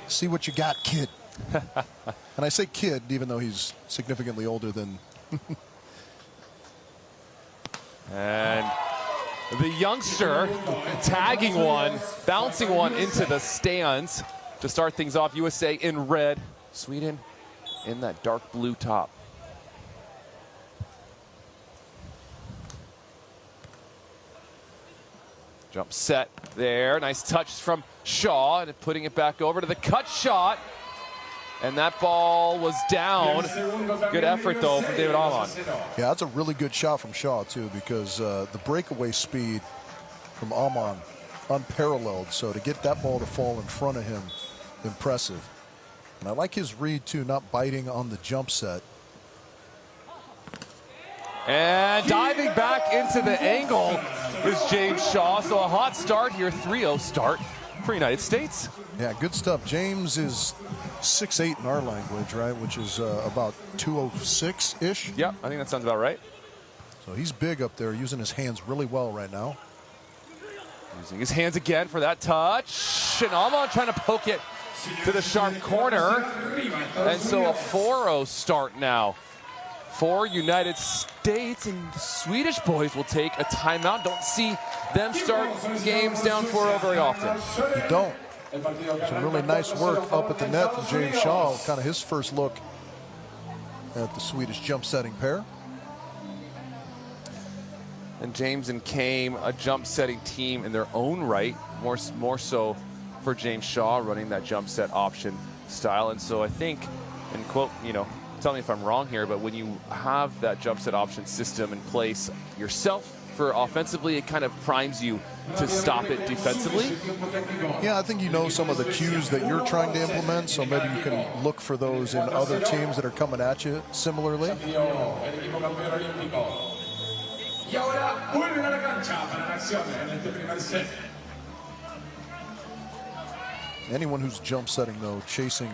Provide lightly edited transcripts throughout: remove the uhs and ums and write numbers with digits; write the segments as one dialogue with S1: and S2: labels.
S1: See what you got, kid. And I say kid, even though he's significantly older than.
S2: And the youngster tagging one, bouncing one into the stands to start things off. USA in red, Sweden in that dark blue top. Jump set there. Nice touch from Shaw, and putting it back over to the cut shot. And that ball was down. Good effort, though, from David Hellvig.
S1: Yeah, that's a really good shot from Shaw, too, because the breakaway speed from Hellvig, unparalleled. So to get that ball to fall in front of him, impressive. And I like his read, too, not biting on the jump set.
S2: And diving back into the angle is James Shaw. So a hot start here, 3-0 start for United States.
S1: Yeah, good stuff. James is 6'8" in our language, right? Which is about 206-ish.
S2: Yeah, I think that sounds about right.
S1: So he's big up there, using his hands really well right now.
S2: Using his hands again for that touch. And Hellvig trying to poke it to the sharp corner. And so a 4-0 start now for United States, and the Swedish boys will take a timeout. Don't see them start games down 4-0 very often.
S1: You don't. Some really nice work up at the net from James Shaw. Kind of his first look at the Swedish jump setting pair.
S2: And James and Kame, a jump setting team in their own right, more so for James Shaw running that jump set option style. And so I think, and quote, you know, tell me if I'm wrong here, but when you have that jump set option system in place yourself for offensively, it kind of primes you to stop it defensively.
S1: Yeah, I think you know some of the cues that you're trying to implement, so maybe you can look for those in other teams that are coming at you similarly. Anyone who's jump setting, though, chasing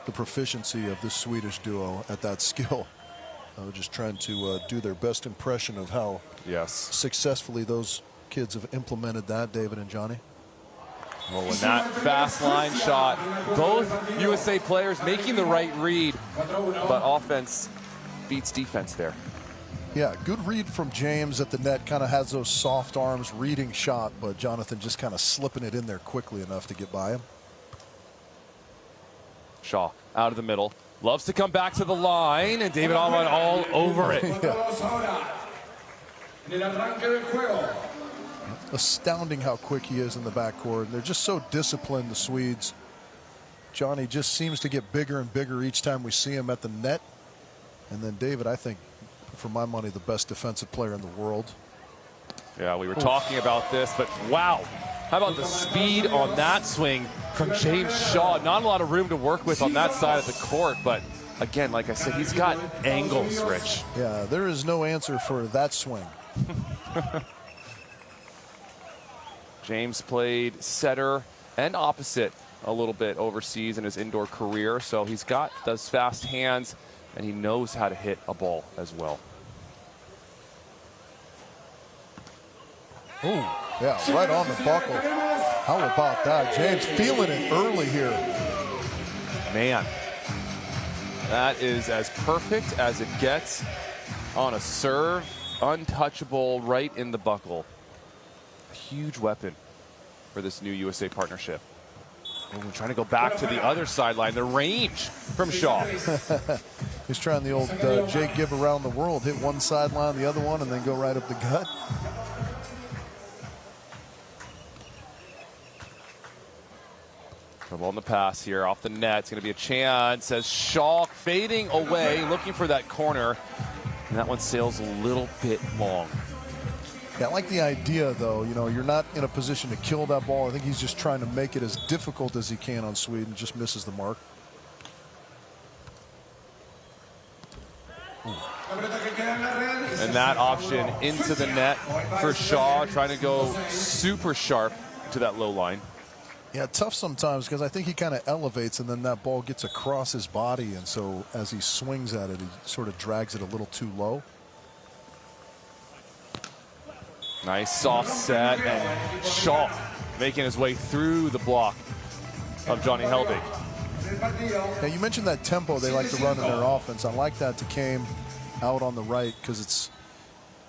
S1: the proficiency of this Swedish duo at that skill, just trying to do their best impression of how successfully those kids have implemented that, David and Johnny.
S2: Well, in that fast line shot, both USA players making the right read, but offense beats defense there.
S1: Yeah, good read from James at the net. Kind of has those soft arms, reading shot, but Jonathan just kind of slipping it in there quickly enough to get by him.
S2: Shaw out of the middle, loves to come back to the line, and David Hellvig all over it.
S1: Astounding how quick he is in the backcourt. They're just so disciplined, the Swedes. Johnny just seems to get bigger and bigger each time we see him at the net. And then David, I think, for my money, the best defensive player in the world.
S2: Yeah, we were talking about this, but wow. How about the speed on that swing from James Shaw? Not a lot of room to work with on that side of the court, but again, like I said, he's got angles, Rich.
S1: Yeah, there is no answer for that swing.
S2: James played setter and opposite a little bit overseas in his indoor career, so he's got those fast hands, and he knows how to hit a ball as well.
S1: Oh, yeah, right on the buckle. How about that? James feeling it early here.
S2: Man, that is as perfect as it gets on a serve. Untouchable right in the buckle. A huge weapon for this new USA partnership. And we're trying to go back to the other sideline. The range from Shaw.
S1: He's trying the old Jake Gibb around the world. Hit one sideline, the other one, and then go right up the gut.
S2: Trouble on the pass here off the net. It's going to be a chance as Shaw fading away, looking for that corner. And that one sails a little bit long.
S1: Yeah, I like the idea, though. You know, you're not in a position to kill that ball. I think he's just trying to make it as difficult as he can on Sweden. Just misses the mark.
S2: And that option into the net for Shaw, trying to go super sharp to that low line.
S1: Yeah, tough sometimes because I think he kind of elevates and then that ball gets across his body. And so as he swings at it, he sort of drags it a little too low.
S2: Nice soft set, and Schalk making his way through the block. of Johnny Hellvig.
S1: Now, you mentioned that tempo they like to run in their offense. I like that to Kame out on the right because it's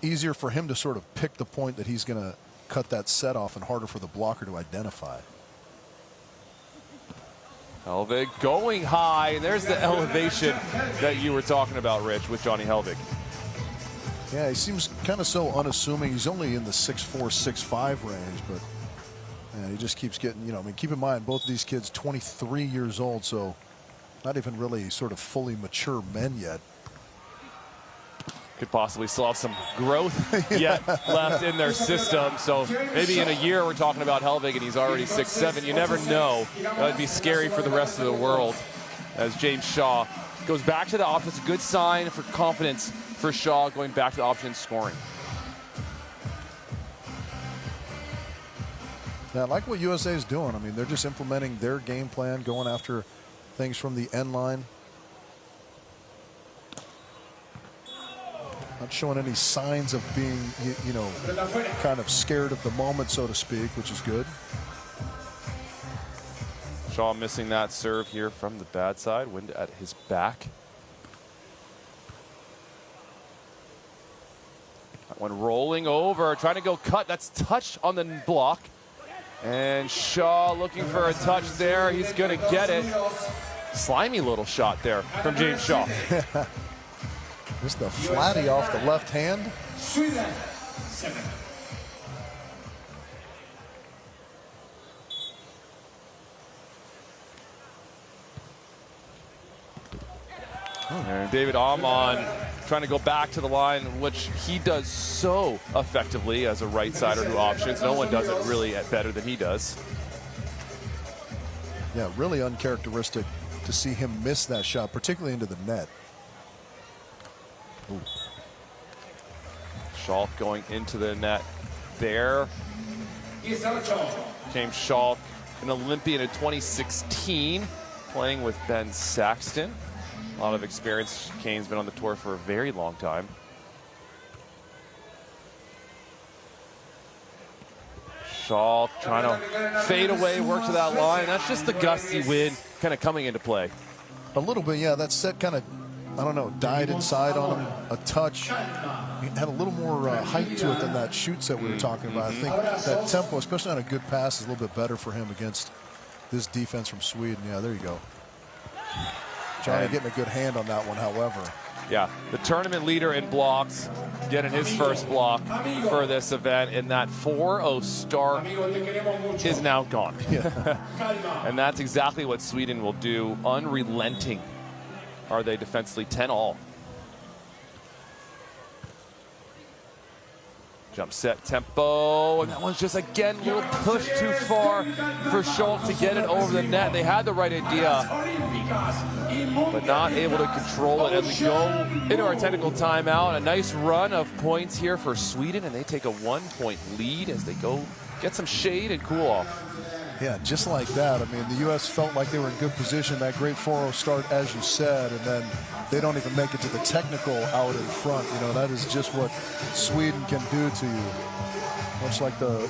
S1: easier for him to sort of pick the point that he's going to cut that set off and harder for the blocker to identify.
S2: Hellvig going high, and there's the elevation that you were talking about, Rich, with Johnny Hellvig.
S1: Yeah, he seems kind of so unassuming. He's only in the 6'4", 6'5" range, but he just keeps getting, you know, I mean, keep in mind, both of these kids 23 years old, so not even really sort of fully mature men yet.
S2: Could possibly still have some growth yet left in their system. So maybe in a year we're talking about Hellvig and he's already 6'7". You never know. That would be scary for the rest of the world as James Shaw goes back to the option. It's a good sign for confidence for Shaw going back to the option and scoring.
S1: Yeah, I like what USA is doing. I mean, they're just implementing their game plan, going after things from the end line. Not showing any signs of being, you know, kind of scared of the moment, so to speak, which is good.
S2: Shaw missing that serve here from the bad side. Wind at his back. That one rolling over, trying to go cut. That's touched on the block. And Shaw looking for a touch there. He's going to get it. Slimy little shot there from James Shaw.
S1: Just the flatty off the left hand.
S3: Sweden, 7.
S2: And David Hman trying to go back to the line, which he does so effectively as a right-sider who options. No one does it really better than he does.
S1: Yeah, really uncharacteristic to see him miss that shot, particularly into the net. Ooh.
S2: Schalk going into the net there. James Schalk, an Olympian in 2016, playing with Ben Saxton. A lot of experience. Kane's been on the tour for a very long time. Schalk trying to fade away, work to that line. That's just the gusty wind kind of coming into play.
S1: A little bit, yeah. That set kind of, I don't know, died inside on him a touch. He had a little more height to it than that shoot set we were talking about. I think that tempo, especially on a good pass, is a little bit better for him against this defense from Sweden. Yeah, there you go. Johnny getting a good hand on that one, however.
S2: Yeah, the tournament leader in blocks, getting his first block for this event, and that 4-0 start is now gone.
S1: Yeah.
S2: And that's exactly what Sweden will do. Unrelenting are they defensively, 10-all. Jump set tempo, and that one's just, again, a little push too far for Schalk to get it over the net. They had the right idea, but not able to control it as we go into our technical timeout. A nice run of points here for Sweden, and they take a 1-point lead as they go get some shade and cool off.
S1: Yeah, just like that. I mean, the U.S. felt like they were in good position. That great 4-0 start, as you said, and then they don't even make it to the technical out in front. You know, that is just what Sweden can do to you. Much like the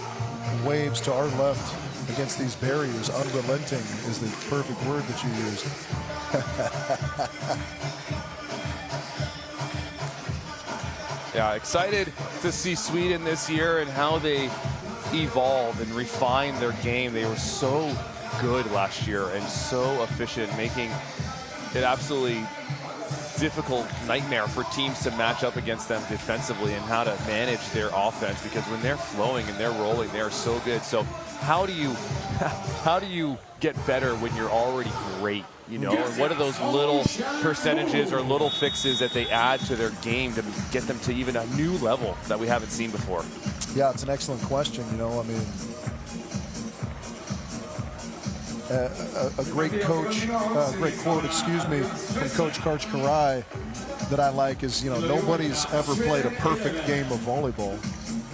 S1: waves to our left against these barriers, unrelenting is the perfect word that you used.
S2: Yeah, excited to see Sweden this year and how they evolve and refine their game. They were so good last year and so efficient, making it absolutely difficult nightmare for teams to match up against them defensively and how to manage their offense, because when they're flowing and they're rolling, they're so good. So how do you get better when you're already great? You know, and what are those little percentages or little fixes that they add to their game to get them to even a new level that we haven't seen before?
S1: Yeah, it's an excellent question. You know, I mean, a great coach, great quote, excuse me, from Coach Karch Karai that I like is, you know, nobody's ever played a perfect game of volleyball,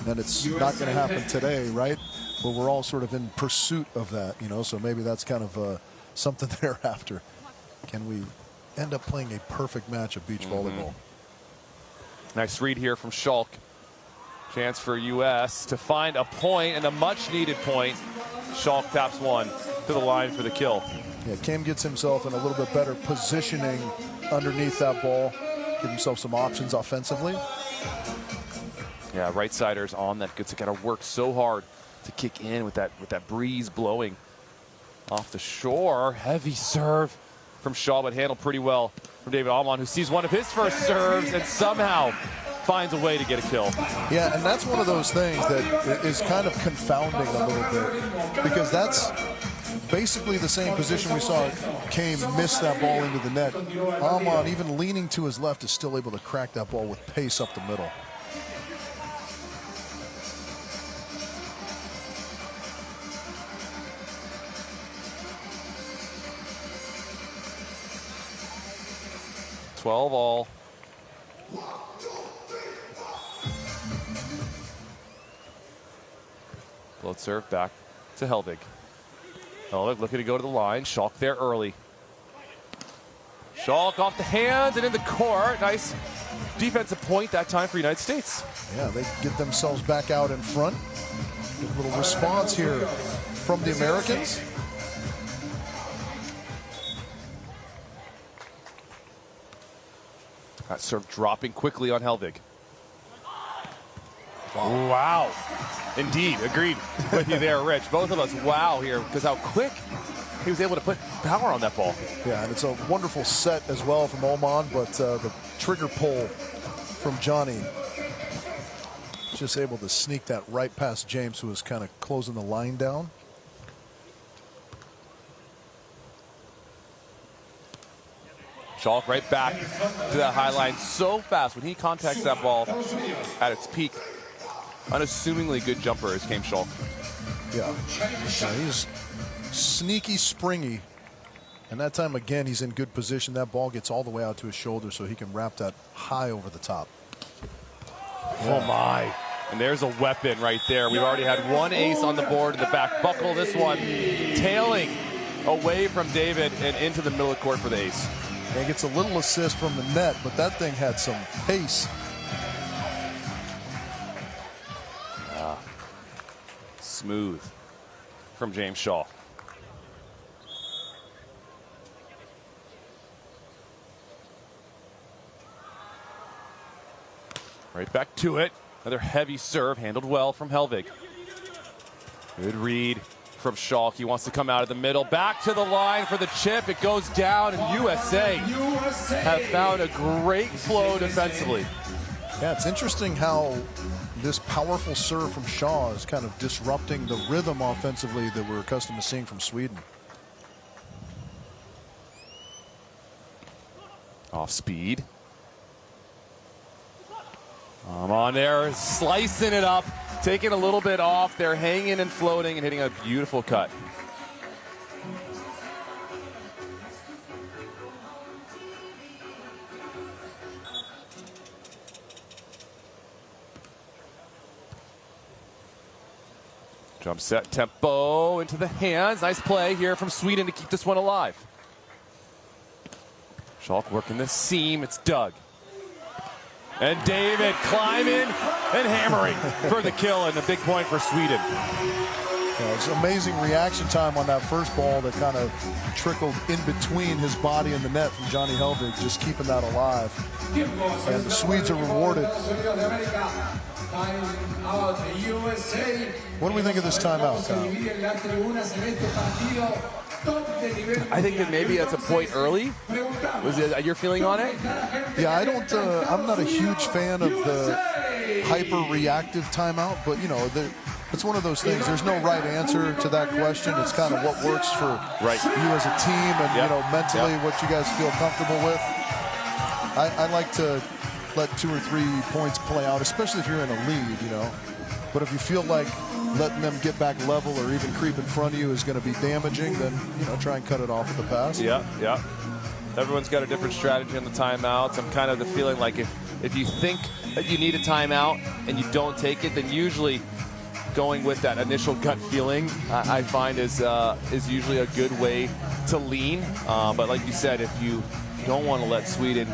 S1: and it's not going to happen today, right? But we're all sort of in pursuit of that, you know, so maybe that's kind of something they're after. Can we end up playing a perfect match of beach volleyball?
S2: Nice read here from Schalk. Chance for U.S. to find a point, and a much-needed point. Schalk taps one. to the line for the kill.
S1: Yeah, Cam gets himself in a little bit better positioning underneath that ball. Give himself some options offensively.
S2: Yeah, right-siders on that. Gets to kind of work so hard to kick in with that breeze blowing off the shore. Heavy serve from Shaw, but handled pretty well from David hman, who sees one of his first serves and somehow finds a way to get a kill.
S1: Yeah, and that's one of those things that is kind of confounding a little bit, because that's basically the same position we saw Kame miss that ball into the net. hman, even leaning to his left, is still able to crack that ball with pace up the middle.
S2: All. Float serve back to Hellvig. Hellvig looking to go to the line. Schalk there early. Schalk off the hands and in the court. Nice defensive point that time for United States.
S1: Yeah, they get themselves back out in front. Good little response here from the Americans.
S2: That serve dropping quickly on Hellvig. Wow. Indeed, agreed with you there, Rich. Both of us, wow here, because how quick he was able to put power on that ball.
S1: Yeah, and it's a wonderful set as well from hman, but the trigger pull from Johnny, just able to sneak that right past James, who was kind of closing the line down.
S2: Schalk right back to that high line so fast. When he contacts that ball at its peak, unassumingly good jumper is Cam Schalk.
S1: Yeah, he's sneaky, springy. And that time, again, he's in good position. That ball gets all the way out to his shoulder, so he can wrap that high over the top.
S2: Yeah. Oh, my. And there's a weapon right there. We've already had one ace on the board in the back buckle. This one tailing away from David and into the middle of the court for the ace.
S1: And gets a little assist from the net, but that thing had some pace.
S2: Smooth from James Shaw. Right back to it. Another heavy serve, handled well from Hellvig. Good read from Schalk. He wants to come out of the middle. Back to the line for the chip. It goes down, and USA have found a great flow defensively.
S1: Yeah, it's interesting how this powerful serve from Shaw is kind of disrupting the rhythm offensively that we're accustomed to seeing from Sweden.
S2: Off speed. On there, slicing it up, taking a little bit off. They're hanging and floating and hitting a beautiful cut. Jump set tempo into the hands. Nice play here from Sweden to keep this one alive. Schalk working the seam. It's Doug. And David climbing and hammering for the kill, and a big point for Sweden.
S1: Yeah, it's amazing reaction time on that first ball that kind of trickled in between his body and the net from Johnny Hellvig, just keeping that alive. And the Swedes are rewarded. What do we think of this timeout, Kyle?
S2: I think that maybe that's a point early. Was it your feeling on it?
S1: Yeah, I'm not a huge fan of the hyper-reactive timeout, but you know, it's one of those things. There's no right answer to that question. It's kind of what works for you as a team, and you know, mentally what you guys feel comfortable with. I like to let 2 or 3 points play out, especially if you're in a lead, you know. But if you feel like letting them get back level or even creep in front of you is going to be damaging, then, you know, try and cut it off at the pass.
S2: Yeah. Everyone's got a different strategy on the timeouts. I'm kind of the feeling like if you think that you need a timeout and you don't take it, then usually going with that initial gut feeling, I find is usually a good way to lean. But like you said, if you don't want to let Sweden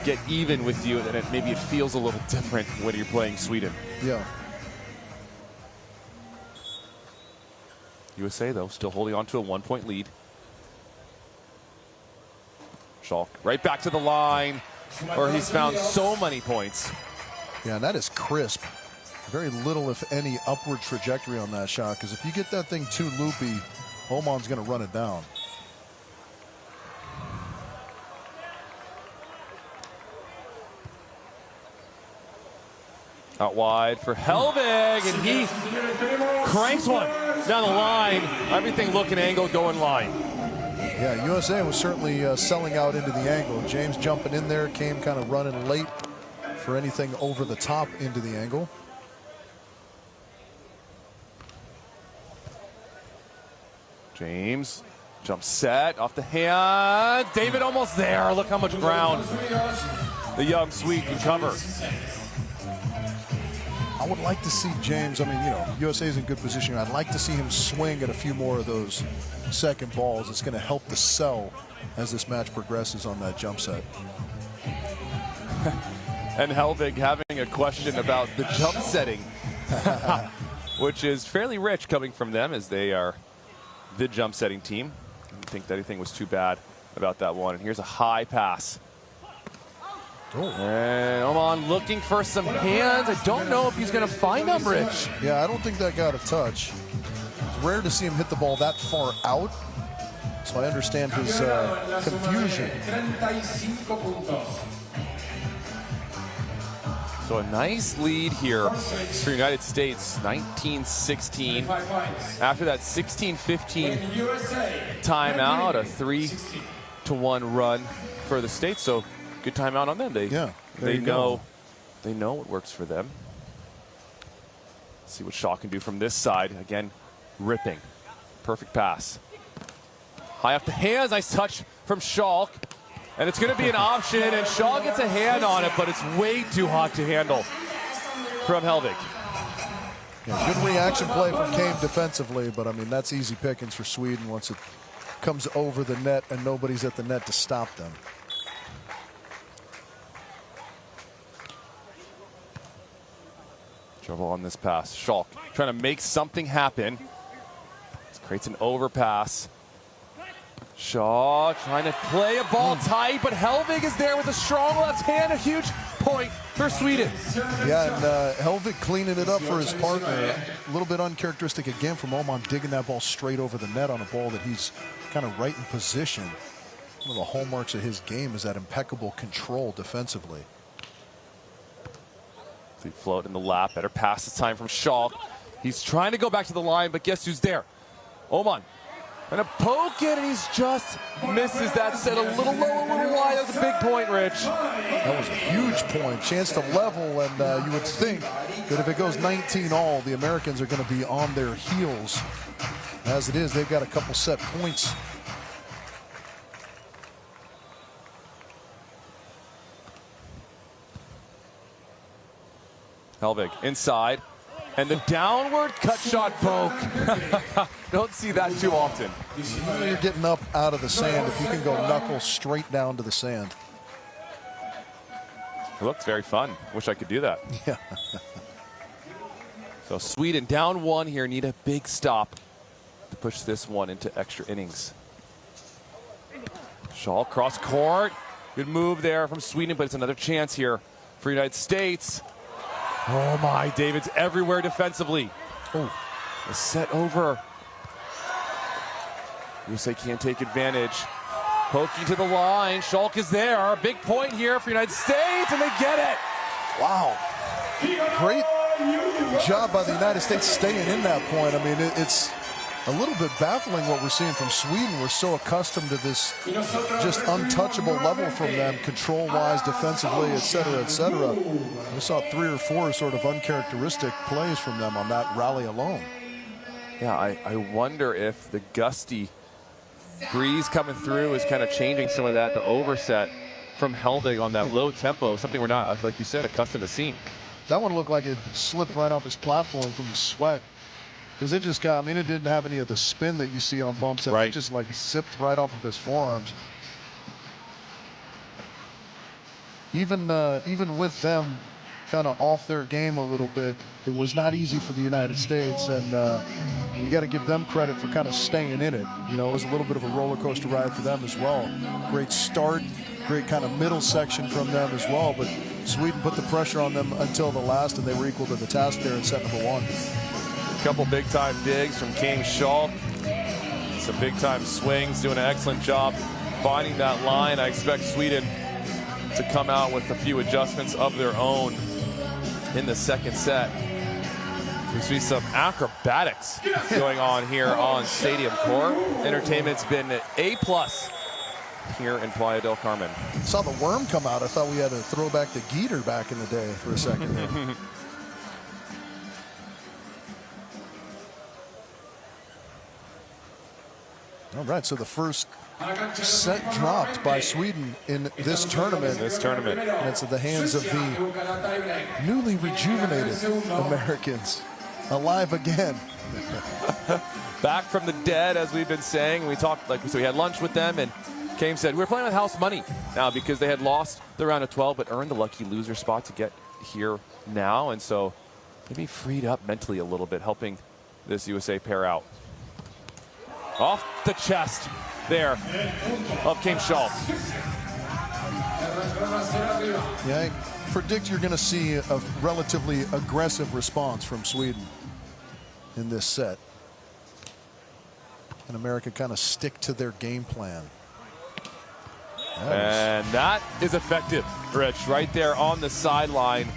S2: get even with you, then maybe it feels a little different when you're playing Sweden.
S1: Yeah.
S2: USA, though, still holding on to a 1-point lead. Schalk right back to the line, where he's found so many points.
S1: Yeah, and that is crisp. Very little, if any, upward trajectory on that shot, because if you get that thing too loopy, Oman's going to run it down.
S2: Out wide for Hellvig, and he cranks one down the line. Everything looking angle, going line.
S1: Yeah, USA was certainly selling out into the angle. James jumping in there, came kind of running late for anything over the top into the angle.
S2: James, jump set, off the hand. David almost there. Look how much ground the young Swede can cover.
S1: I would like to see James, I mean, you know, USA is in good position. I'd like to see him swing at a few more of those second balls. It's going to help the sell as this match progresses on that jump set.
S2: And Hellvig having a question about the jump setting, which is fairly rich coming from them, as they are the jump setting team. I didn't think that anything was too bad about that one. And here's a high pass.
S1: Oh.
S2: And Oman looking for some hands. I don't know if he's going to find them, Rich.
S1: Yeah, I don't think that got a touch. It's rare to see him hit the ball that far out, so I understand his confusion.
S2: So a nice lead here for United States, 19-16. After that 16-15 timeout, a 3-1 run for the States. So good timeout on them. They know what works for them. Let's see what Shaw can do from this side. Again, ripping. Perfect pass. High off the hands. Nice touch from Schalk. And it's going to be an option, and Shaw gets a hand on it, but it's way too hot to handle from Hellvig.
S1: Yeah, good reaction play from Kane defensively, but I mean, that's easy pickings for Sweden once it comes over the net and nobody's at the net to stop them.
S2: Trouble on this pass. Schalk trying to make something happen. This creates an overpass. Shaw trying to play a ball tight, but Hellvig is there with a strong left hand. A huge point for Sweden.
S1: Yeah, and Hellvig cleaning it up for his partner. A little bit uncharacteristic again from Oman, digging that ball straight over the net on a ball that he's kind of right in position. One of the hallmarks of his game is that impeccable control defensively.
S2: They float in the lap. Better pass this time from Schalk. He's trying to go back to the line, but guess who's there? Oman. And a poke it, and he's just misses that set a little low, a little wide. That's a big point, Rich.
S1: That was a huge point. Chance to level, and you would think that if it goes 19-all, the Americans are going to be on their heels. As it is, they've got a couple set points.
S2: Hellvig inside. And the downward cut shot poke. Don't see that too often.
S1: You're getting up out of the sand if you can go knuckle straight down to the sand.
S2: It looks very fun. Wish I could do that.
S1: Yeah.
S2: So Sweden down one here, need a big stop to push this one into extra innings. Schalk cross court. Good move there from Sweden, but it's another chance here for United States. Oh my, David's everywhere defensively. Oh, a set over. USA can't take advantage. Poking to the line. Schalk is there. A big point here for United States, and they get it.
S1: Wow. Great job by the United States staying in that point. I mean, it's a little bit baffling what we're seeing from Sweden. We're so accustomed to this just untouchable level from them, control-wise, defensively, et cetera, et cetera. We saw 3 or 4 sort of uncharacteristic plays from them on that rally alone.
S2: Yeah, I wonder if the gusty breeze coming through is kind of changing some of that, the overset from Hellvig on that low tempo, something we're not, like you said, accustomed to seeing.
S1: That one looked like it slipped right off his platform from the sweat. Because it just got, I mean, it didn't have any of the spin that you see on bumps. Right. It just like zipped right off of his forearms. Even with them kind of off their game a little bit. It was not easy for the United States, and you got to give them credit for kind of staying in it. You know, it was a little bit of a roller coaster ride for them as well. Great start, great kind of middle section from them as well, but Sweden put the pressure on them until the last, and they were equal to the task there in set number 1.
S2: A couple big-time digs from King Schalk. Some big-time swings, doing an excellent job finding that line. I expect Sweden to come out with a few adjustments of their own in the second set. We see some acrobatics going on here on Stadium Court. Entertainment's been A+ here in Playa del Carmen.
S1: Saw the worm come out. I thought we had to throw back the Geeter back in the day for a second. All right, so the first set dropped by Sweden in this tournament. And it's at the hands of the newly rejuvenated Americans. Alive again.
S2: Back from the dead, as we've been saying. We talked, like, so we had lunch with them, and Kame said, we're playing with house money now because they had lost the round of 12, but earned the lucky loser spot to get here now. And so maybe freed up mentally a little bit, helping this USA pair out. Off the chest there of King Schalk.
S1: Yeah, I predict you're going to see a relatively aggressive response from Sweden in this set. And America kind of stick to their game plan.
S2: And that is effective, Rich, right there on the sideline.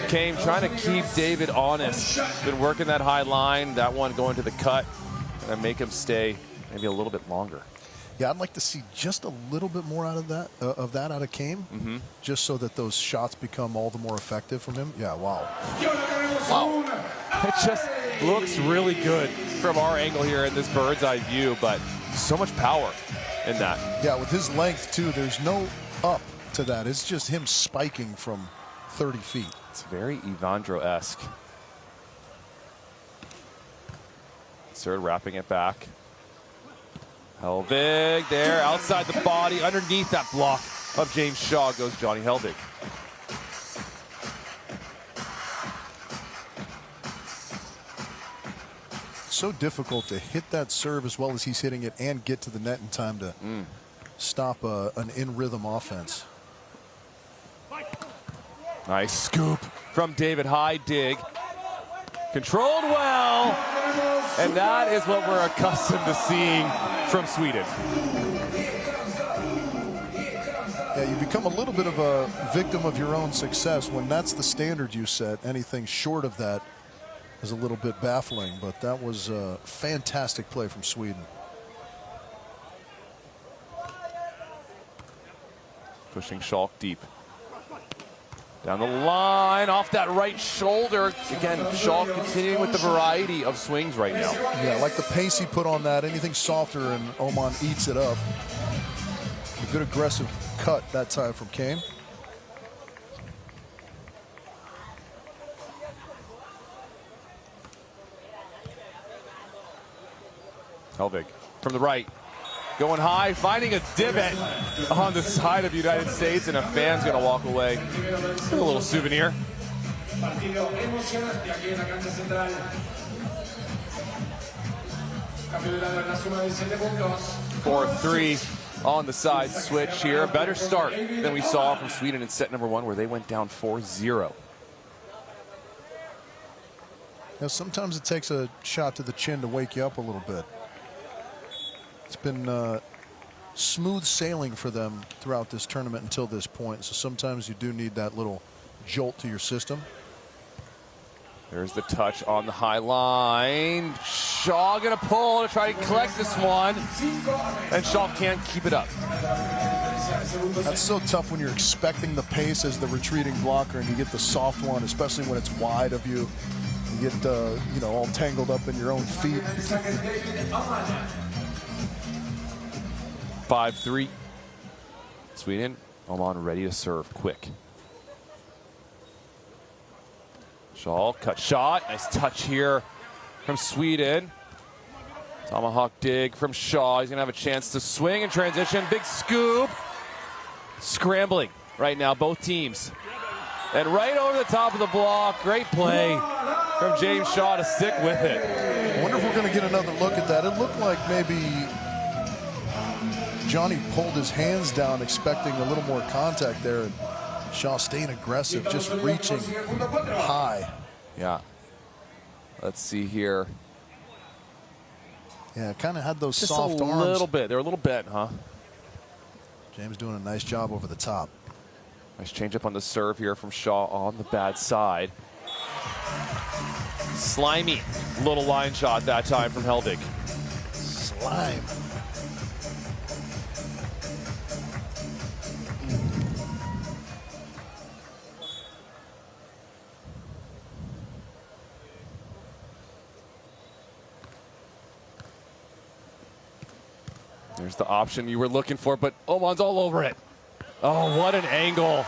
S2: Kame trying to keep David honest. Been working that high line, that one going to the cut. And make him stay maybe a little bit longer.
S1: Yeah, I'd like to see just a little bit more out of that, out of Kame, just so that those shots become all the more effective from him. Yeah, wow.
S2: Wow. It just looks really good from our angle here in this bird's eye view, but so much power in that.
S1: Yeah, with his length, too, there's no up to that. It's just him spiking from 30 feet.
S2: It's very Evandro-esque. Third, wrapping it back. Hellvig there, outside the body, underneath that block of James Shaw goes Johnny Hellvig.
S1: So difficult to hit that serve as well as he's hitting it and get to the net in time to stop an in-rhythm offense.
S2: Nice scoop from David. High dig. Controlled well. And that is what we're accustomed to seeing from Sweden.
S1: Yeah, you become a little bit of a victim of your own success when that's the standard you set. Anything short of that is a little bit baffling, but that was a fantastic play from Sweden.
S2: Pushing Schalk deep. Down the line, off that right shoulder. Again, Schalk continuing with the variety of swings right now.
S1: Yeah, I like the pace he put on that. Anything softer and Oman eats it up. A good aggressive cut that time from Kame.
S2: Hellvig from the right. Going high, finding a divot on the side of the United States, and a fan's going to walk away with a little souvenir. 4-3 on the side switch here. A better start than we saw from Sweden in set number 1, where they went down 4-0.
S1: Now, sometimes it takes a shot to the chin to wake you up a little bit. It's been smooth sailing for them throughout this tournament until this point. So sometimes you do need that little jolt to your system.
S2: There's the touch on the high line. Shaw gonna pull to try to collect this one. And Shaw can't keep it up.
S1: That's so tough when you're expecting the pace as the retreating blocker and you get the soft one, especially when it's wide of you. You get, you know, all tangled up in your own feet.
S2: 5-3. Sweden, Oman ready to serve quick. Shaw, cut shot. Nice touch here from Sweden. Tomahawk dig from Shaw. He's going to have a chance to swing and transition. Big scoop. Scrambling right now, both teams. And right over the top of the block. Great play from James Shaw to stick with it.
S1: I wonder if we're going to get another look at that. It looked like maybe Johnny pulled his hands down expecting a little more contact there, and Shaw staying aggressive, just reaching high.
S2: Yeah. Let's see here.
S1: Yeah, kind of had those
S2: Just
S1: soft
S2: a
S1: arms.
S2: little bit. They're a little bent, huh?
S1: James doing a nice job over the top.
S2: Nice change up on the serve here from Shaw on the bad side. Slimy little line shot that time from Hellvig.
S1: Slime.
S2: There's the option you were looking for, but Oman's all over it. Oh, what an angle.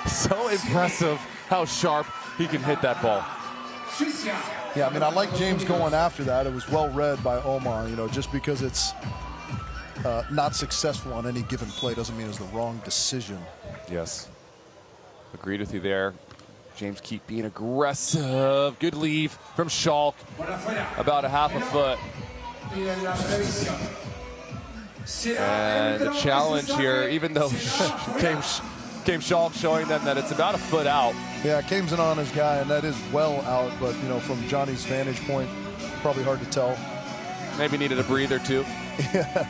S2: So impressive how sharp he can hit that ball.
S1: Yeah, I mean, I like James going after that. It was well read by Oman. You know, just because it's not successful on any given play doesn't mean it's the wrong decision.
S2: Yes. Agreed with you there. James keep being aggressive. Good leave from Schalk. About a half a foot. And the challenge here, even though came Schalk showing them that it's about a foot out.
S1: Yeah, Kame's an honest guy, and that is well out. But, you know, from Johnny's vantage point, probably hard to tell.
S2: Maybe needed a breather, too.
S1: Yeah.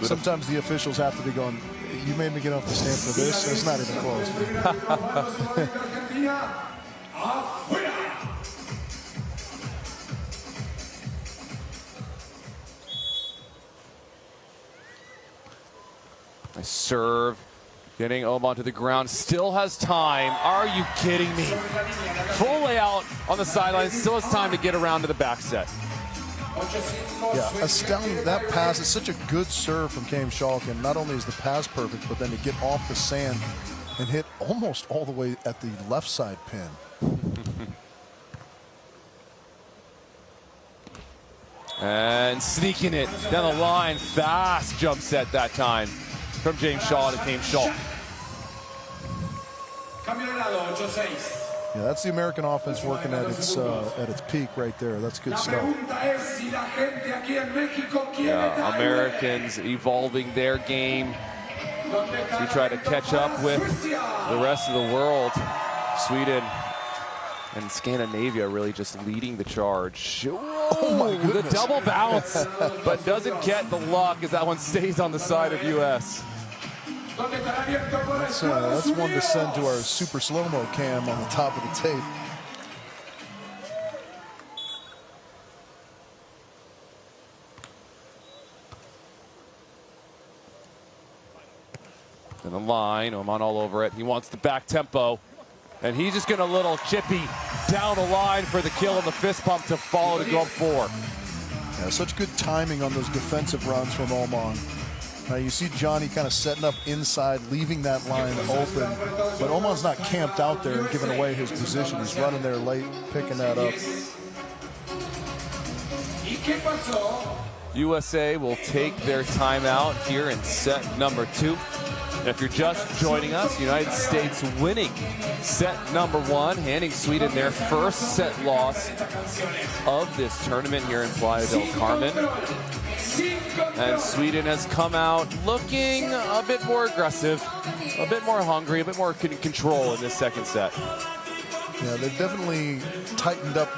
S1: Sometimes the officials have to be going, you made me get off the stand for this? It's not even close.
S2: Nice serve. Getting Oman to the ground. Still has time. Are you kidding me? Full layout on the sideline. Still has time to get around to the back set.
S1: Yeah, astounding. That pass is such a good serve from Kame Schalk, and not only is the pass perfect, but then to get off the sand and hit almost all the way at the left side pin.
S2: And sneaking it down the line. Fast jump set that time from James Shaw to Kame Schalk.
S1: Yeah, that's the American offense working at its peak right there. That's good stuff.
S2: Yeah, Americans evolving their game to try to catch up with the rest of the world. Sweden and Scandinavia really just leading the charge.
S1: Oh my goodness.
S2: The double bounce, but doesn't get the luck as that one stays on the side of U.S.
S1: That's one to send to our super slow-mo cam on the top of the tape.
S2: In the line, Oman all over it. He wants the back tempo, and he's just going to little chippy down the line for the kill and the fist pump to follow to go 4.
S1: Yeah, such good timing on those defensive runs from Oman. Now you see Johnny kind of setting up inside, leaving that line open, but Oman's not camped out there and giving away his position. He's running there late, picking that up.
S2: USA will take their timeout here in set number 2. And if you're just joining us, United States winning set number 1, handing Sweden their first set loss of this tournament here in Playa del Carmen. And Sweden has come out looking a bit more aggressive, a bit more hungry, a bit more in control in this second set.
S1: Yeah, they've definitely tightened up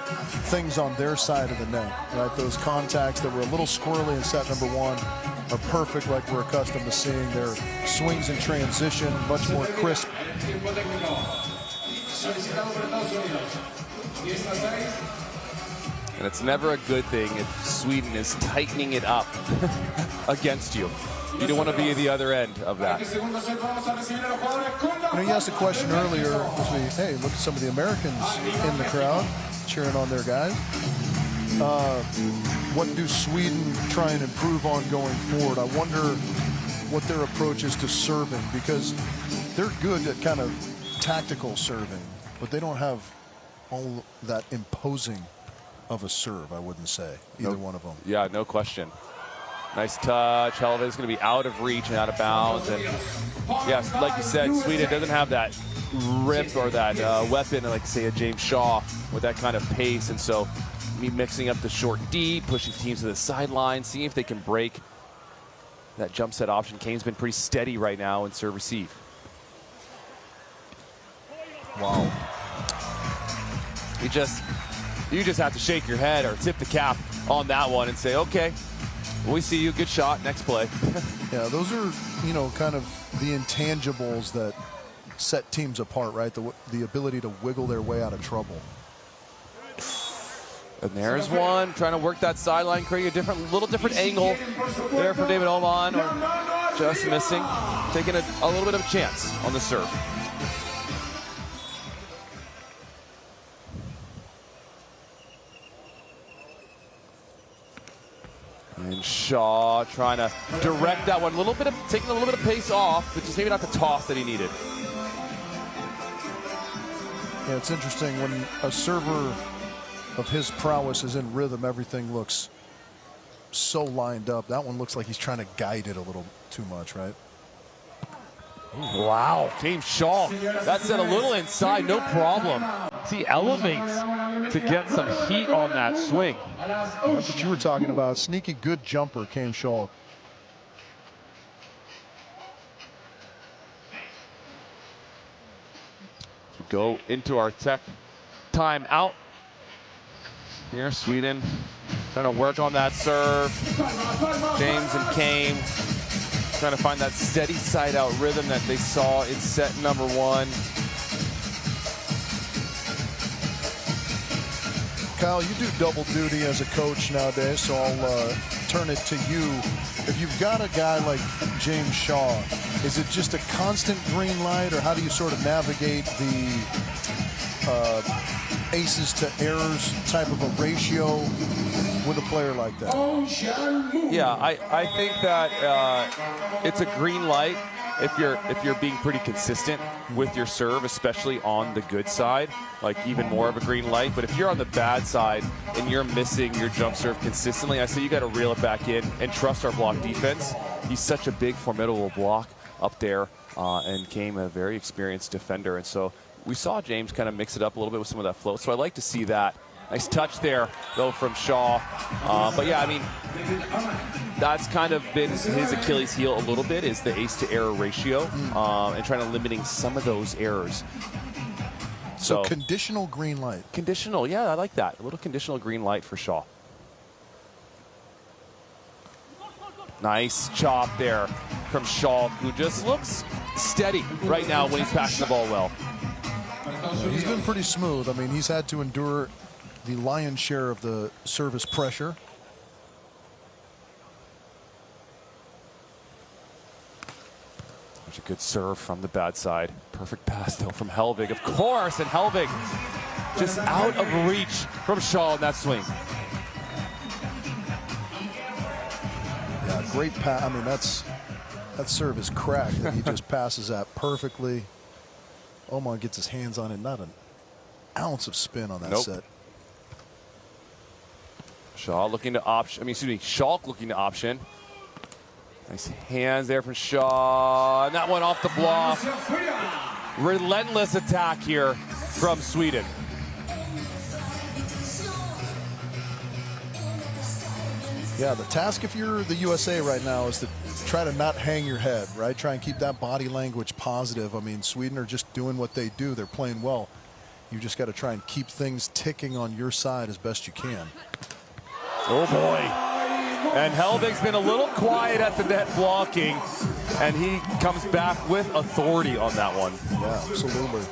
S1: things on their side of the net, right? Those contacts that were a little squirrely in set number 1 are perfect like we're accustomed to seeing. Their swings in transition, much more crisp.
S2: And it's never a good thing if Sweden is tightening it up against you. You don't want to be the other end of that.
S1: You know, you asked a question earlier, hey, look at some of the Americans in the crowd cheering on their guys. What do Sweden try and improve on going forward? I wonder what their approach is to serving, because they're good at kind of tactical serving, but they don't have all that imposing of a serve, I wouldn't say, either one of them.
S2: Yeah, no question. Nice touch. Hellvig is going to be out of reach and out of bounds. And yes, like you said, Sweden doesn't have that rip or that weapon, like say a James Shaw, with that kind of pace. And so me mixing up the short D, pushing teams to the sideline, seeing if they can break that jump set option. Kane's been pretty steady right now in serve receive.
S1: Wow.
S2: You just have to shake your head or tip the cap on that one and say, okay, we see you, good shot, next play.
S1: Yeah, those are, you know, kind of the intangibles that set teams apart, right? The ability to wiggle their way out of trouble.
S2: And there's one, trying to work that sideline, creating a little different angle there for David Hellvig, or just missing, taking a little bit of a chance on the serve. And Shaw trying to direct that one, taking a little bit of pace off, but just maybe not the toss that he needed.
S1: Yeah, it's interesting when a server of his prowess is in rhythm, everything looks so lined up. That one looks like he's trying to guide it a little too much, right?
S2: Wow, James Shaw, that set a little inside, no problem.
S4: He elevates to get some heat on that swing.
S1: That's what you were talking about. Sneaky good jumper, Kane Schalk.
S2: Go into our tech timeout. Here, Sweden trying to work on that serve. James and Kane trying to find that steady side out rhythm that they saw in set number one.
S1: Kyle, you do double duty as a coach nowadays, so I'll turn it to you. If you've got a guy like James Shaw, is it just a constant green light, or how do you sort of navigate the aces to errors type of a ratio with a player like that?
S2: Yeah, I think that it's a green light if you're being pretty consistent with your serve, especially on the good side, like even more of a green light. But if you're on the bad side and you're missing your jump serve consistently, I say you got to reel it back in and trust our block defense. He's such a big, formidable block up there, and came a very experienced defender. And so we saw James kind of mix it up a little bit with some of that float. So I like to see that. Nice touch there, though, from Shaw. But yeah, I mean, that's kind of been his Achilles heel a little bit, is the ace to error ratio, and trying to limiting some of those errors.
S1: So conditional green light.
S2: Conditional, yeah, I like that. A little conditional green light for Shaw. Nice chop there from Schalk, who just looks steady right now when he's passing the ball well.
S1: He's been pretty smooth. I mean, he's had to endure the lion's share of the service pressure.
S2: Such a good serve from the bad side. Perfect pass, though, from Hellvig, of course, and Hellvig just out of reach from Shaw in that swing.
S1: Yeah, great pass. I mean, that serve is cracked, and he just passes that perfectly. Oman gets his hands on it, not an ounce of spin on that set.
S2: Shaw looking to option, Schalk looking to option. Nice hands there from Shaw, and that one off the block. Relentless attack here from Sweden.
S1: Yeah, the task if you're the USA right now is to try to not hang your head, right? Try and keep that body language positive. I mean, Sweden are just doing what they do. They're playing well. You just got to try and keep things ticking on your side as best you can.
S2: Oh, boy. And Hellvig's been a little quiet at the net blocking, and he comes back with authority on that one.
S1: Yeah, absolutely.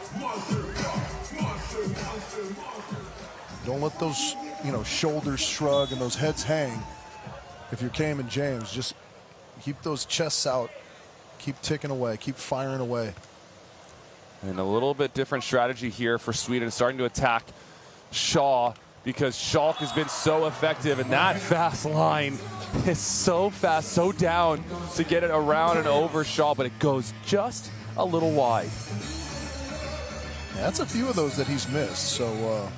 S1: Don't let those, shoulders shrug and those heads hang. If you're Cam and James, just keep those chests out, keep ticking away, keep firing away.
S2: And a little bit different strategy here for Sweden, starting to attack Shaw, because Schalk has been so effective, and that fast line is so fast, so down to get it around and over Shaw, but it goes just a little wide.
S1: Yeah, that's a few of those that he's missed, so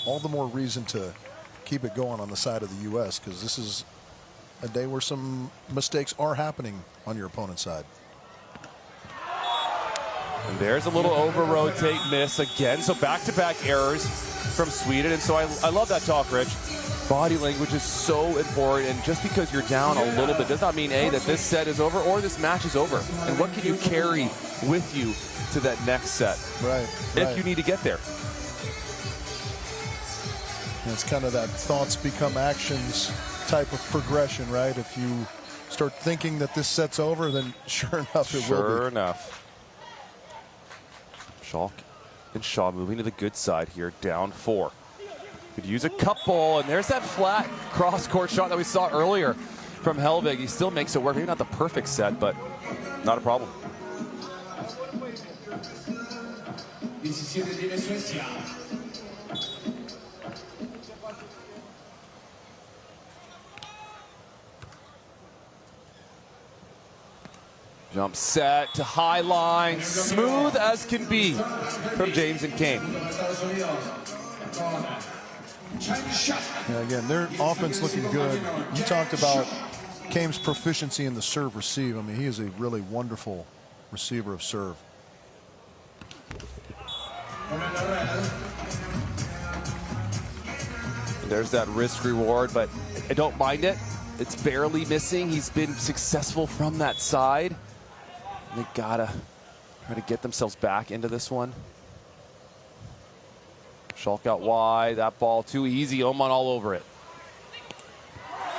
S1: all the more reason to keep it going on the side of the U.S., because this is a day where some mistakes are happening on your opponent's side.
S2: And there's a little over-rotate miss again. So back-to-back errors from Sweden. And so I love that talk, Rich. Body language is so important. And just because you're down a little bit does not mean, A, that this set is over or this match is over. And what can you carry with you to that next set?
S1: Right.
S2: If you need to get there.
S1: And it's kind of that thoughts become actions type of progression, right? If you start thinking that this set's over, then sure enough, it will be.
S2: Sure enough. Schalk and Shaw moving to the good side here, down 4. Could use a couple, and there's that flat cross-court shot that we saw earlier from Hellvig. He still makes it work. Maybe not the perfect set, but not a problem. Jump set to high line, smooth as can be from James and Kane.
S1: Yeah, again, their offense looking good. You talked about Kame's proficiency in the serve receive. I mean, he is a really wonderful receiver of serve.
S2: There's that risk reward, but I don't mind it. It's barely missing. He's been successful from that side. They gotta try to get themselves back into this one. Schalk out wide. That ball too easy. hman all over it.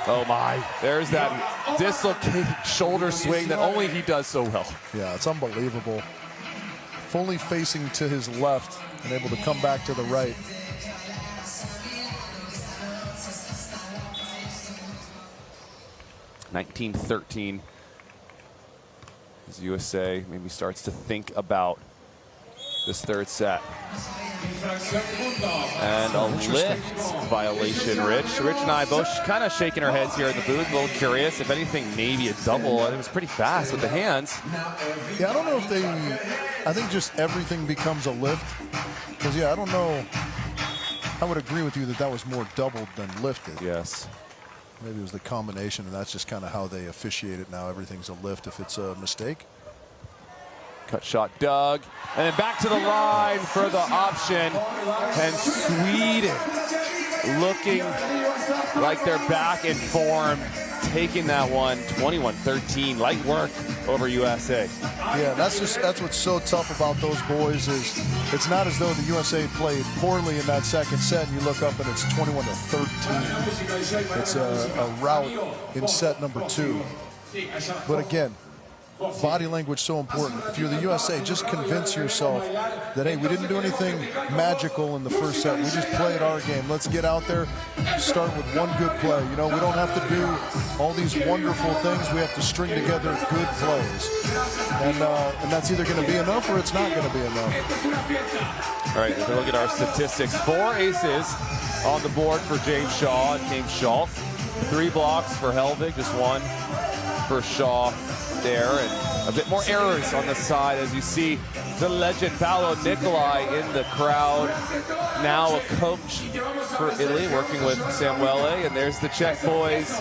S2: Oh my. There's that dislocated shoulder swing that only he does so well.
S1: Yeah, it's unbelievable. Fully facing to his left and able to come back to the right.
S2: (19-13) as USA maybe starts to think about this third set. And a lift violation, Rich. Rich and I both kind of shaking our heads here in the booth, a little curious. If anything, maybe a double. It was pretty fast with the hands.
S1: Yeah, I don't know if they, I think just everything becomes a lift. Because, yeah, I don't know. I would agree with you that that was more doubled than lifted.
S2: Yes.
S1: Maybe it was the combination, and that's just kind of how they officiate it now. Everything's a lift if it's a mistake.
S2: Cut shot dug, and then back to the line for the option. And Sweden looking like they're back in form, taking that one 21-13. Light work over USA.
S1: Yeah, that's what's so tough about those boys is it's not as though the USA played poorly in that second set and you look up and it's 21-13. It's a rout in set number 2. But again, body language so important. If you're the USA, just convince yourself that, hey, we didn't do anything magical in the first set. We just played our game. Let's get out there, start with one good play. You know, we don't have to do all these wonderful things. We have to string together good plays. And that's either going to be enough or it's not going to be enough.
S2: All right, if we look at our statistics, 4 aces on the board for James Shaw and James Schalk. 3 blocks for Hellvig, just 1 for Shaw there, and a bit more errors on the side as you see the legend Paolo Nicolai in the crowd, now a coach for Italy working with Samuele. And there's the Czech boys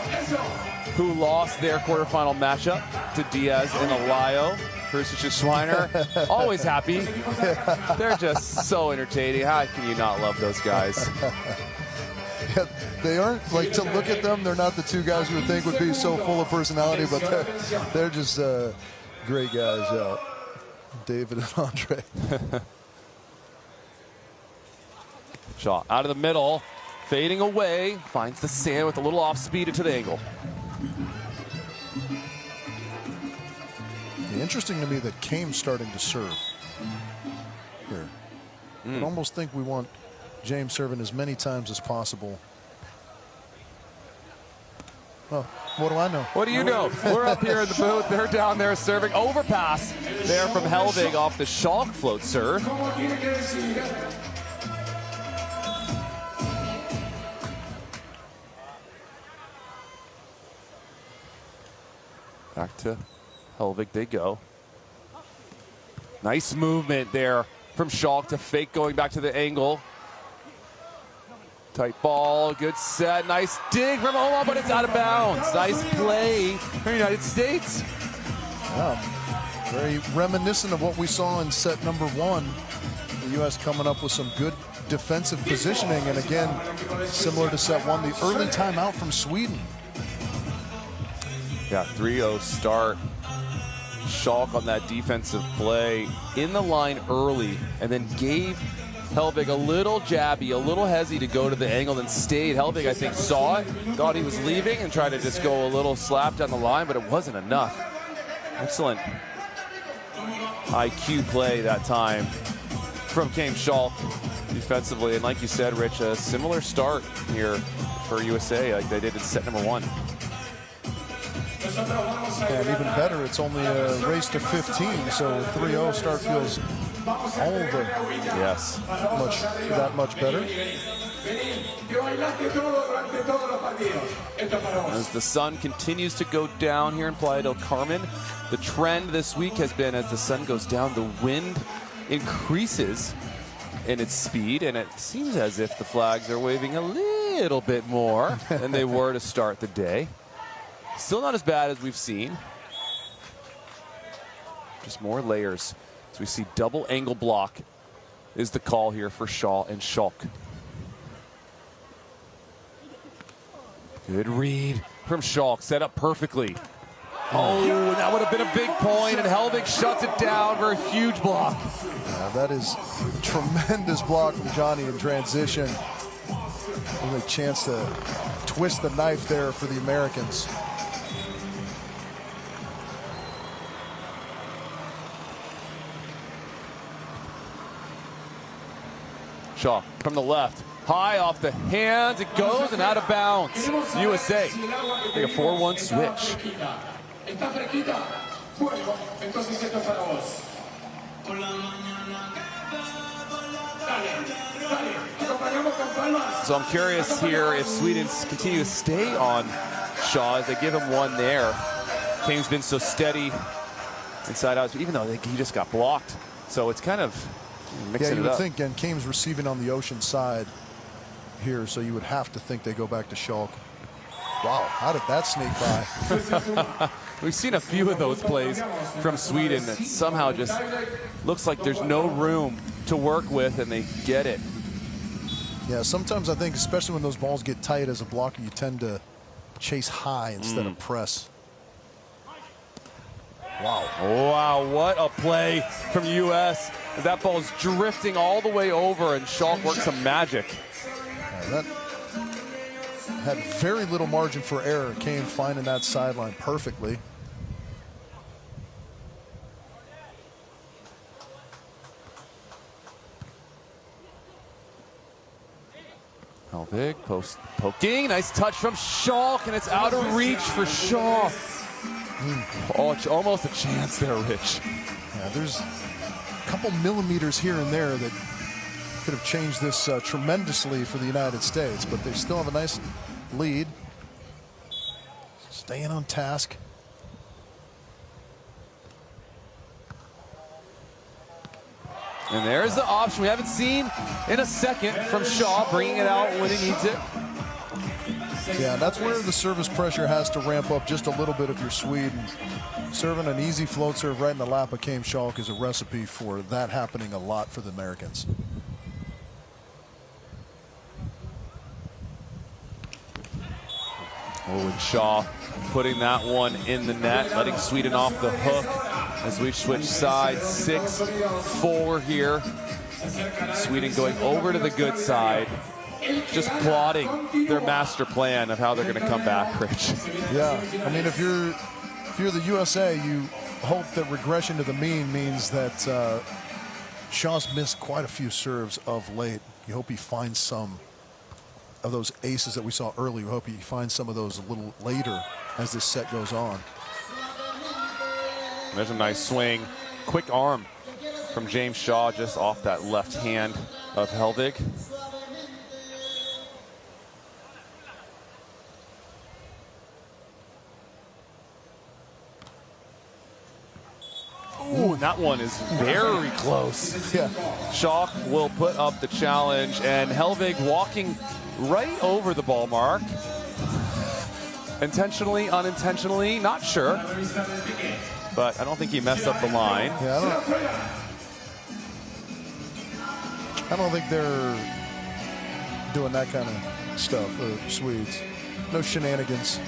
S2: who lost their quarterfinal matchup to Diaz and Alayo. Krusic and Schweiner, always happy. They're just so entertaining. How can you not love those guys?
S1: Yeah, they aren't, like, to look at them, they're not the 2 guys you would think would be so full of personality, but they're just great guys. Yeah. David and Andre.
S2: Shaw out of the middle, fading away, finds the sand with a little off speed into the angle.
S1: Interesting to me that Kame's starting to serve here. I almost think we want James serving as many times as possible. Well, what do I know?
S2: What do you know? We're up here in the booth. They're down there serving. Overpass there from Hellvig off the Schalk float serve. Back to Hellvig they go. Nice movement there from Schalk to fake going back to the angle. Tight ball, good set, nice dig from hman, but it's out of bounds. Nice play for the United States.
S1: Very reminiscent of what we saw in set number 1. The U.S. coming up with some good defensive positioning, and again, similar to set 1, the early timeout from Sweden.
S2: Yeah, 3-0 start. Schalk on that defensive play in the line early, and then gave Hellvig a little jabby, a little hezzy to go to the angle, then stayed. Hellvig, I think, saw it, thought he was leaving, and tried to just go a little slap down the line, but it wasn't enough. Excellent IQ play that time from James Schalk defensively. And like you said, Rich, a similar start here for USA like they did in set number 1.
S1: And even better, it's only a race to 15, so 3-0 start feels all the that much better.
S2: As the sun continues to go down here in Playa del Carmen, the trend this week has been as the sun goes down, the wind increases in its speed, and it seems as if the flags are waving a little bit more than they were to start the day. Still not as bad as we've seen. Just more layers. So we see double angle block is the call here for Shaw and Schalk. Good read from Schalk, set up perfectly. Oh, that would have been a big point, and Hellvig shuts it down for a huge block.
S1: Yeah, that is tremendous block from Johnny in transition. Really a chance to twist the knife there for the Americans.
S2: Shaw from the left, high off the hands, it goes and out of bounds. USA, take a 4-1 switch. So I'm curious here if Sweden continue to stay on Shaw as they give him one there. Kane's been so steady inside out, even though he just got blocked. So it's kind of mixing
S1: you
S2: it
S1: would
S2: up.
S1: think, and Kane's receiving on the ocean side here, so you would have to think they go back to Schalk. Wow, how did that sneak by?
S2: We've seen a few of those plays from Sweden that somehow just looks like there's no room to work with, and they get it.
S1: Yeah, sometimes I think, especially when those balls get tight as a blocker, you tend to chase high instead of press. Wow.
S2: Wow, what a play from U.S. That ball is drifting all the way over, and Schalk works some magic.
S1: That had very little margin for error. Kane finding that sideline perfectly.
S2: Hellvig poking, nice touch from Schalk, and it's out of reach for Shaw. Oh, it's almost a chance there, Rich.
S1: Yeah, there's a couple millimeters here and there that could have changed this tremendously for the United States, but they still have a nice lead. Staying on task.
S2: And there's the option we haven't seen in a second from Shaw, bringing it out when he needs it.
S1: Yeah, that's where the service pressure has to ramp up just a little bit if you're Sweden. Serving an easy float serve right in the lap of Kane Schalk is a recipe for that happening a lot for the Americans.
S2: Oh, and Shaw putting that one in the net, letting Sweden off the hook as we switch sides. 6-4 here. Sweden going over to the good side, just plotting their master plan of how they're going to come back, Rich.
S1: Yeah, I mean, if you're the USA, you hope that regression to the mean means that Shaw's missed quite a few serves of late. You hope he finds some of those aces that we saw earlier. We hope he finds some of those a little later as this set goes on.
S2: There's a nice swing. Quick arm from James Shaw just off that left hand of Hellvig. Ooh, and that one is very close.
S1: Yeah.
S2: Schalk will put up the challenge, and Hellvig walking right over the ball mark. Intentionally, unintentionally, not sure. But I don't think he messed up the line.
S1: Yeah, I don't think they're doing that kind of stuff, the Swedes. No shenanigans.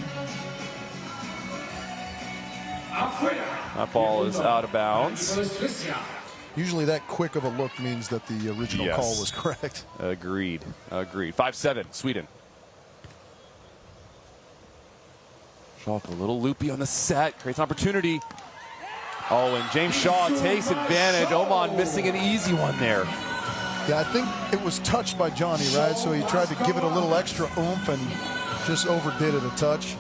S2: That ball is out of bounds.
S1: Usually that quick of a look means that the original call was correct.
S2: Agreed. Agreed. 5-7, Sweden. Schalk a little loopy on the set. Creates an opportunity. Oh, and James Shaw takes advantage. Oman missing an easy one there.
S1: Yeah, I think it was touched by Johnny, right? So he tried to give it a little extra oomph and just overdid it a touch.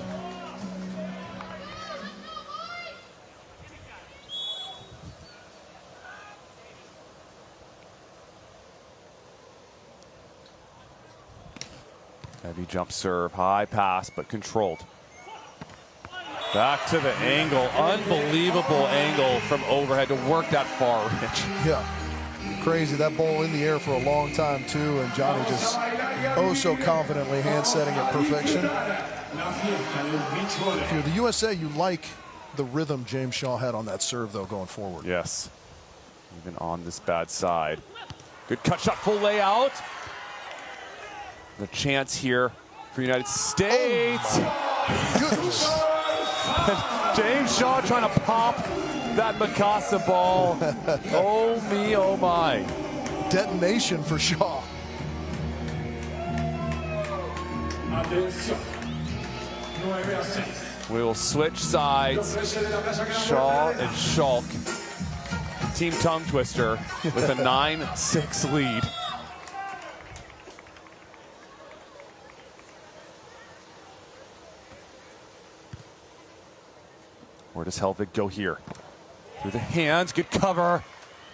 S2: Heavy jump serve, high pass, but controlled. Back to the angle, unbelievable angle from overhead to work that far, Rich.
S1: Yeah, crazy. That ball in the air for a long time too, and Johnny just so confidently hand setting at perfection. If you're the USA, you like the rhythm James Shaw had on that serve though going forward.
S2: Yes, even on this bad side. Good cut shot, full layout. The chance here for United States.
S1: Oh, goodness.
S2: James Shaw trying to pop that Mikasa ball. Oh me, oh my.
S1: Detonation for Shaw.
S2: We will switch sides. Shaw and Schalk. Team tongue twister with a 9-6 lead. Where does Hellvig go here? Through the hands, good cover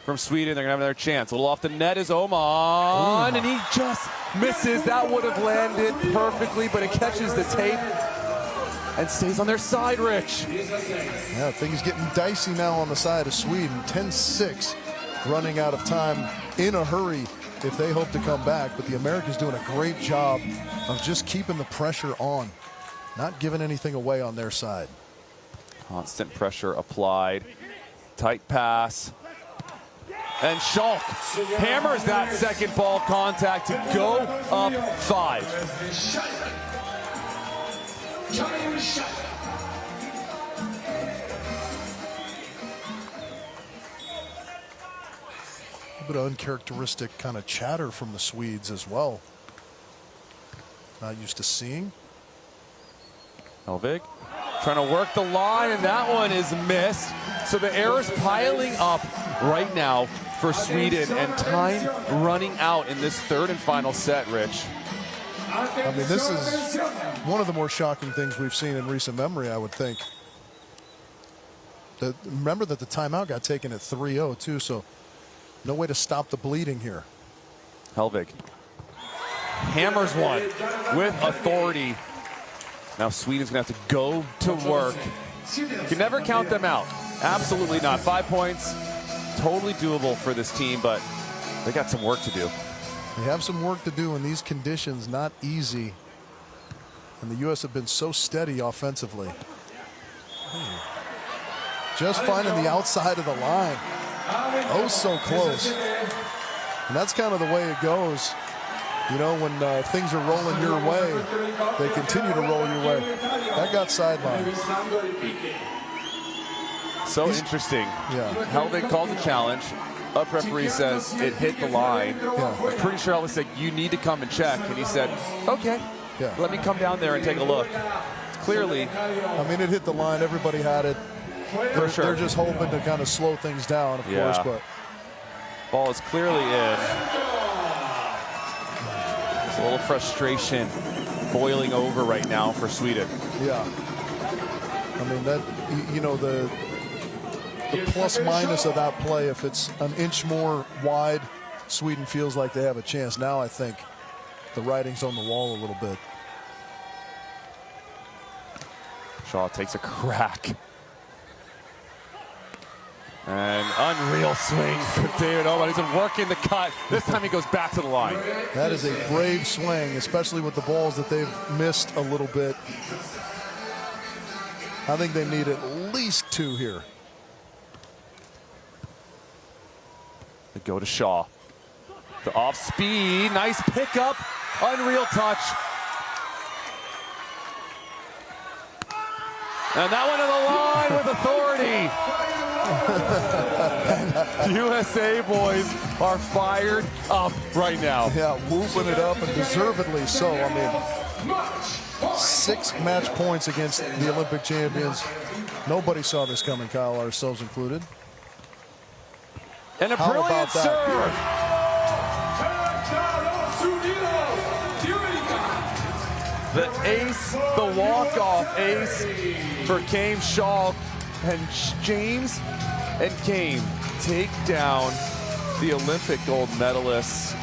S2: from Sweden. They're gonna have another chance. A little off the net is Oman, and he just misses. That would have landed perfectly, but it catches the tape and stays on their side, Rich.
S1: Yeah, things getting dicey now on the side of Sweden. 10-6, running out of time in a hurry if they hope to come back. But the Americans doing a great job of just keeping the pressure on, not giving anything away on their side.
S2: Constant pressure applied. Tight pass. And Schalk hammers that second ball contact to go up 5.
S1: A bit of uncharacteristic kind of chatter from the Swedes as well. Not used to seeing.
S2: Hellvig trying to work the line, and that one is missed. So the errors piling up right now for Sweden, and time running out in this third and final set, Rich.
S1: I mean, this is one of the more shocking things we've seen in recent memory, I would think. Remember that the timeout got taken at 3-0 too, so no way to stop the bleeding here.
S2: Hellvig hammers one with authority. Now Sweden's gonna have to go to work. You can never count them out. Absolutely not. 5 points, totally doable for this team, but they got some work to do.
S1: They have some work to do in these conditions, not easy. And the U.S. have been so steady offensively. Just finding the outside of the line. Oh, so close. And that's kind of the way it goes. You know, when things are rolling your way, they continue to roll your way. That got sidelined.
S2: So interesting.
S1: Yeah.
S2: Hellvig called the challenge. Up referee says it hit the line.
S1: Yeah.
S2: I'm pretty sure Elvis said, you need to come and check. And he said, okay,
S1: Yeah.
S2: let me come down there and take a look. Clearly.
S1: I mean, it hit the line. Everybody had it.
S2: For sure.
S1: They're just hoping to kind of slow things down, of course. But
S2: ball is clearly in. There's a little frustration boiling over right now for Sweden.
S1: yeah. I mean, that, you know, the plus minus of that play, if it's an inch more wide, Sweden feels like they have a chance. Now I think the writing's on the wall a little bit.
S2: Shaw takes a crack. And unreal swing for David Oman. He's been working the cut. This time he goes back to the line.
S1: That is a brave swing, especially with the balls that they've missed a little bit. I think they need at least 2 here.
S2: They go to Shaw. The off speed, nice pickup, unreal touch. And that one to the line with authority. USA boys are fired up right now.
S1: Yeah, whooping it up, and deservedly so. I mean, 6 match points against the Olympic champions. Nobody saw this coming, Kyle, ourselves included.
S2: And a
S1: How
S2: brilliant
S1: about that?
S2: serve. The ace, the walk-off ace for Kame Schalk. And James and Kame take down the Olympic gold medalists